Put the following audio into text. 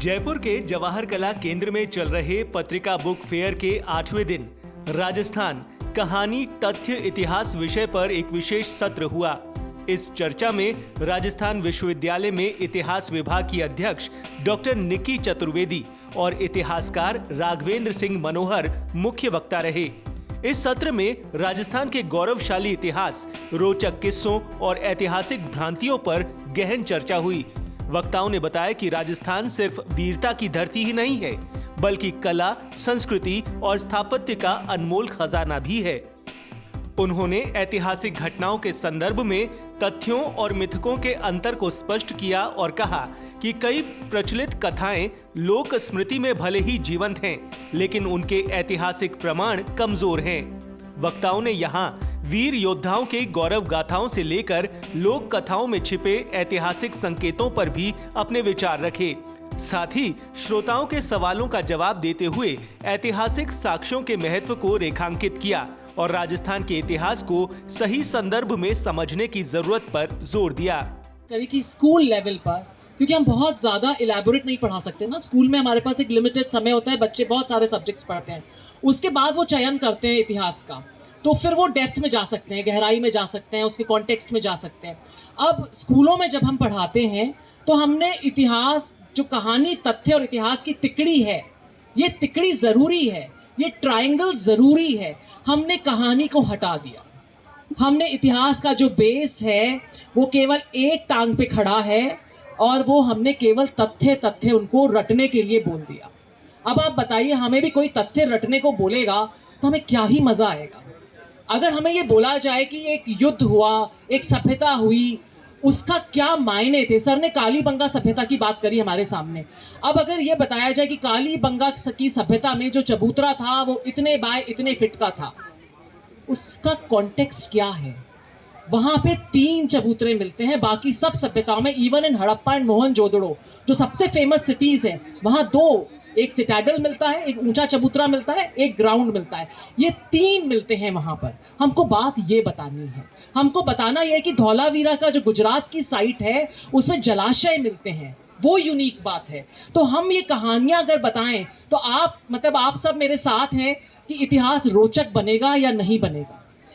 जयपुर के जवाहर कला केंद्र में चल रहे पत्रिका बुक फेयर के 8वें दिन राजस्थान कहानी तथ्य इतिहास विषय पर एक विशेष सत्र हुआ। इस चर्चा में राजस्थान विश्वविद्यालय में इतिहास विभाग की अध्यक्ष डॉक्टर निकी चतुर्वेदी और इतिहासकार राघवेंद्र सिंह मनोहर मुख्य वक्ता रहे। इस सत्र में राजस्थान के गौरवशाली इतिहास, रोचक किस्सों और ऐतिहासिक भ्रांतियों पर गहन चर्चा हुई। वक्ताओं ने बताया कि राजस्थान सिर्फ वीरता की धरती ही नहीं है, बल्कि कला, संस्कृति और स्थापत्य का अनमोल खजाना भी है। उन्होंने ऐतिहासिक घटनाओं के संदर्भ में तथ्यों और मिथकों के अंतर को स्पष्ट किया और कहा कि कई प्रचलित कथाएं लोक स्मृति में भले ही जीवंत हैं, लेकिन उनके ऐतिहासिक प्रमाण कमजोर हैं। वक्ताओं ने यहाँ वीर योद्धाओं के गौरव गाथाओं से लेकर लोक कथाओं में छिपे ऐतिहासिक संकेतों पर भी अपने विचार रखे। साथ ही श्रोताओं के सवालों का जवाब देते हुए ऐतिहासिक साक्ष्यों के महत्व को रेखांकित किया और राजस्थान के इतिहास को सही संदर्भ में समझने की जरूरत पर जोर दिया। कि स्कूल लेवल पर, क्योंकि हम बहुत ज़्यादा इलेबोरेट नहीं पढ़ा सकते ना, स्कूल में हमारे पास एक लिमिटेड समय होता है, बच्चे बहुत सारे सब्जेक्ट्स पढ़ते हैं, उसके बाद वो चयन करते हैं इतिहास का, तो फिर वो डेप्थ में जा सकते हैं, गहराई में जा सकते हैं, उसके कॉन्टेक्स्ट में जा सकते हैं। अब स्कूलों में जब हम पढ़ाते हैं तो हमने इतिहास, जो कहानी, तथ्य और इतिहास की तिकड़ी है, ये तिकड़ी ज़रूरी है, ये ट्रायंगल ज़रूरी है, हमने कहानी को हटा दिया। हमने इतिहास का जो बेस है वो केवल एक टांग पे खड़ा है और वो हमने केवल तथ्य उनको रटने के लिए बोल दिया। अब आप बताइए, हमें भी कोई तथ्य रटने को बोलेगा तो हमें क्या ही मज़ा आएगा। अगर हमें ये बोला जाए कि एक युद्ध हुआ, एक सभ्यता हुई, उसका क्या मायने थे। सर ने कालीबंगा सभ्यता की बात करी हमारे सामने। अब अगर ये बताया जाए कि कालीबंगा की सभ्यता में जो चबूतरा था वो इतने बाय इतने फिट का था, उसका कॉन्टेक्स्ट क्या है। वहां पे 3 चबूतरे मिलते हैं, बाकी सब सभ्यताओं में, even in Harappa and Mohenjodaro जो सबसे फेमस सिटीज हैं, वहां 2, एक सिटाडल मिलता है, एक ऊंचा चबूतरा मिलता है, एक ग्राउंड मिलता है, ये 3 मिलते हैं वहां पर। हमको बात ये बतानी है, हमको बताना यह है कि धौलावीरा का जो गुजरात की साइट है उसमें जलाशय मिलते हैं, वो यूनिक बात है। तो हम ये कहानियां अगर बताएं तो आप सब मेरे साथ हैं कि इतिहास रोचक बनेगा या नहीं बनेगा।